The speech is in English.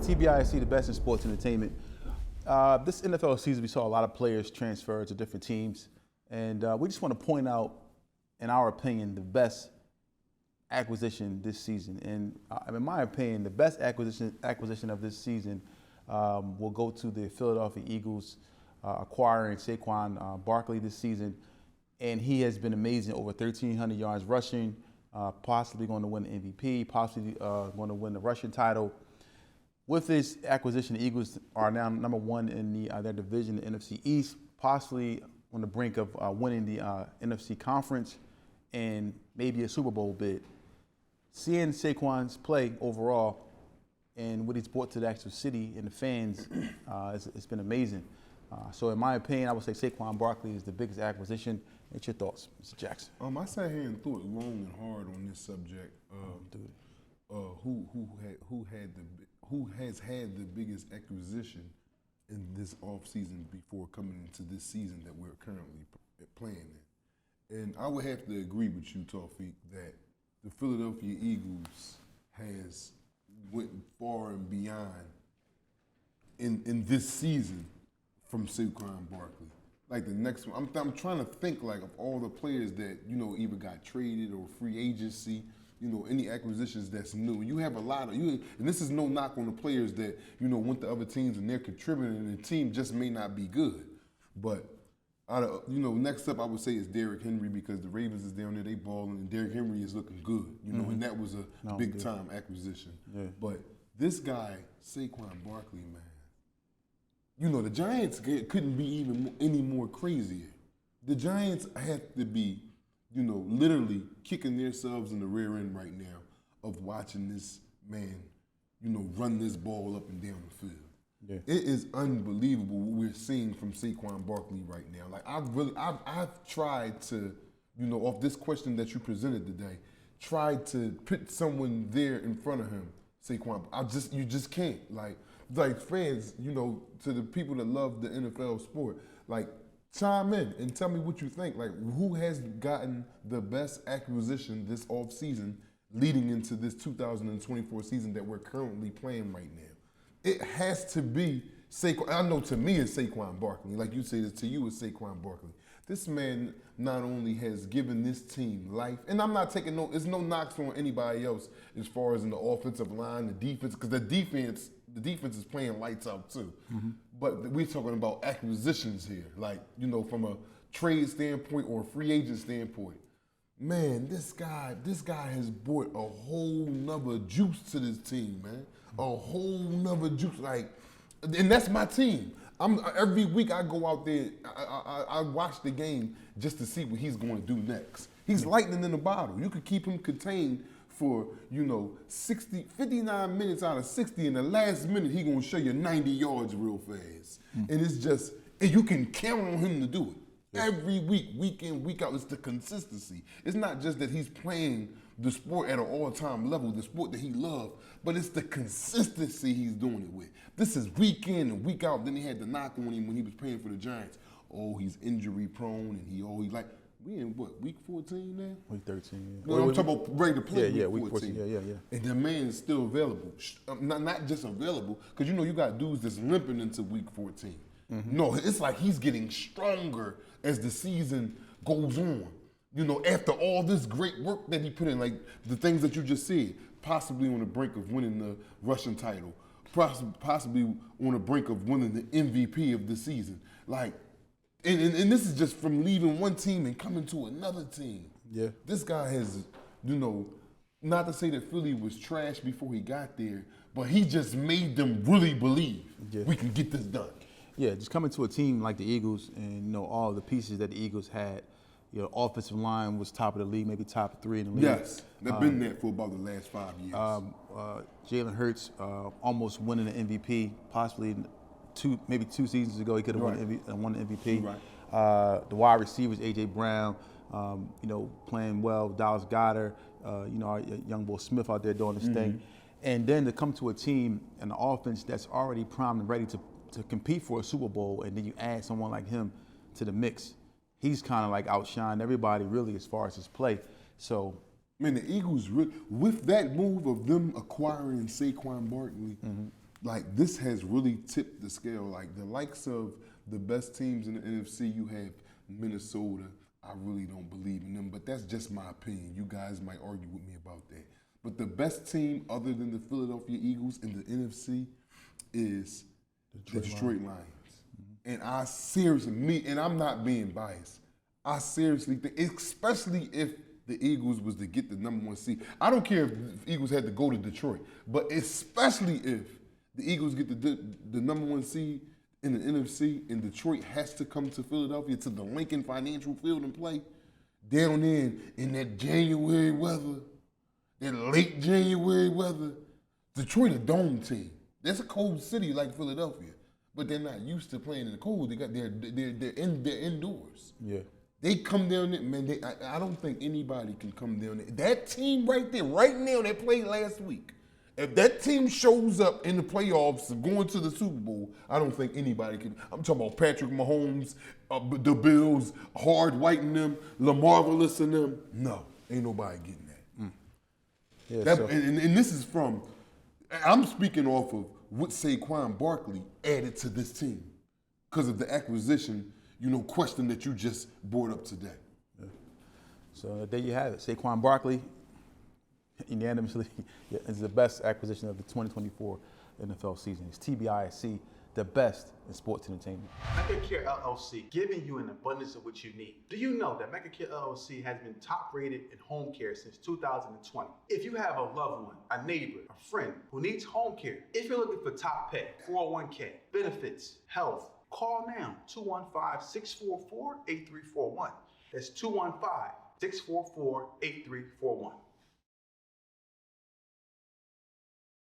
TBISC, the best in sports entertainment. This NFL season, we saw a lot of players transfer to different teams, and we just want to point out, in our opinion, the best acquisition this season. And in my opinion, the best acquisition of this season will go to the Philadelphia Eagles, acquiring Saquon Barkley this season, and he has been amazing. Over 1,300 yards rushing, possibly going to win the MVP, possibly going to win the rushing title. With this acquisition, the Eagles are now number one in their division, the NFC East, possibly on the brink of winning the NFC Conference and maybe a Super Bowl bid. Seeing Saquon's play overall and what he's brought to the actual city and the fans, it's been amazing. So in my opinion, I would say Saquon Barkley is the biggest acquisition. What's your thoughts, Mr. Jackson? I sat here and thought long and hard on this subject. Who has had the biggest acquisition in this offseason before coming into this season that we're currently playing in? And I would have to agree with you, Tawfiq, that the Philadelphia Eagles has went far and beyond in this season from Saquon Barkley. Like the next one, I'm trying to think like of all the players that, either got traded or free agency, any acquisitions that's new. You have a lot of, and this is no knock on the players that, went to other teams and they're contributing and the team just may not be good. But, next up I would say is Derrick Henry because the Ravens is down there, they balling, and Derrick Henry is looking good, and that was a big-time acquisition. Yeah. But this guy, Saquon Barkley, man, the Giants couldn't be even any more crazier. The Giants have to be, literally kicking themselves in the rear end right now of watching this man, run this ball up and down the field. Yeah. It is unbelievable what we're seeing from Saquon Barkley right now. Like I've tried to, off this question that you presented today, tried to put someone there in front of him, Saquon. You just can't. Like fans, to the people that love the NFL sport, like chime in and tell me what you think. Like who has gotten the best acquisition this offseason leading into this 2024 season that we're currently playing right now? It has to be Saquon. I know to me it's Saquon Barkley. Like you say, to you it's Saquon Barkley. This man not only has given this team life, and I'm not taking there's no knocks on anybody else as far as in the offensive line, the defense, because the defense is playing lights out too. Mm-hmm. But we're talking about acquisitions here, like, from a trade standpoint or a free agent standpoint. Man, this guy has brought a whole nother juice to this team, man. A whole nother juice, and that's my team. Every week I go out there, I watch the game just to see what he's going to do next. He's lightning in the bottle. You could keep him contained for, 59 minutes out of 60. In the last minute, he's going to show you 90 yards real fast. Mm. And it's just, and you can count on him to do it. Yeah. Every week, week in, week out, it's the consistency. It's not just that he's playing the sport at an all-time level, the sport that he loves, but it's the consistency he's doing it with. This is week in and week out. Then he had the knock on him when he was playing for the Giants. Oh, he's injury prone, and he always we in what, week 14 now? Week 13, yeah. No, I'm talking about ready to play week 14. Yeah. And the man is still available. Not just available, because you got dudes that's limping into week 14. Mm-hmm. No, it's like he's getting stronger as the season goes on. After all this great work that he put in, like the things that you just said, possibly on the brink of winning the Russian title, possibly on the brink of winning the MVP of the season. And this is just from leaving one team and coming to another team. Yeah. This guy has, not to say that Philly was trash before he got there, but he just made them really believe we can get this done. Yeah, just coming to a team like the Eagles and, all the pieces that the Eagles had. Offensive line was top of the league, maybe top 3 in the league. Yes, they've been there for about the last 5 years. Jalen Hurts almost winning the MVP, possibly maybe 2 seasons ago he could have won the MVP. Right. The wide receivers, A.J. Brown, playing well. Dallas Goedert, our young boy Smith out there doing his thing. And then to come to a team and an offense that's already primed and ready to compete for a Super Bowl, and then you add someone like him to the mix. He's kind of outshined everybody really as far as his play. So, man, the Eagles, with that move of them acquiring Saquon Barkley, like this has really tipped the scale. Like the likes of the best teams in the NFC, you have Minnesota. I really don't believe in them, but that's just my opinion. You guys might argue with me about that. But the best team other than the Philadelphia Eagles in the NFC is the Detroit Lions. And I seriously, and I'm not being biased, I seriously think, especially if the Eagles was to get the #1 seed. I don't care if the Eagles had to go to Detroit, but especially if the Eagles get the #1 seed in the NFC and Detroit has to come to Philadelphia to the Lincoln Financial Field and play down in that January weather, that late January weather. Detroit a dome team. That's a cold city like Philadelphia, but they're not used to playing in the cold. They're indoors. Yeah. They come down there, man. I don't think anybody can come down there. That team right there, right now, that played last week. If that team shows up in the playoffs and going to the Super Bowl, I don't think anybody can. I'm talking about Patrick Mahomes, the Bills, Hard White and them, LaMarvelous and them. No, ain't nobody getting that. Yeah, And this is from, I'm speaking off of what Saquon Barkley added to this team because of the acquisition, question that you just brought up today. So there you have it. Saquon Barkley, unanimously, is the best acquisition of the 2024 NFL season. It's TBISC, the best in sports entertainment. MegaCare LLC, giving you an abundance of what you need. Do you know that MegaCare LLC has been top rated in home care since 2020? If you have a loved one, a neighbor, a friend who needs home care, if you're looking for top pay, 401k, benefits, health, call now, 215-644-8341. That's 215-644-8341.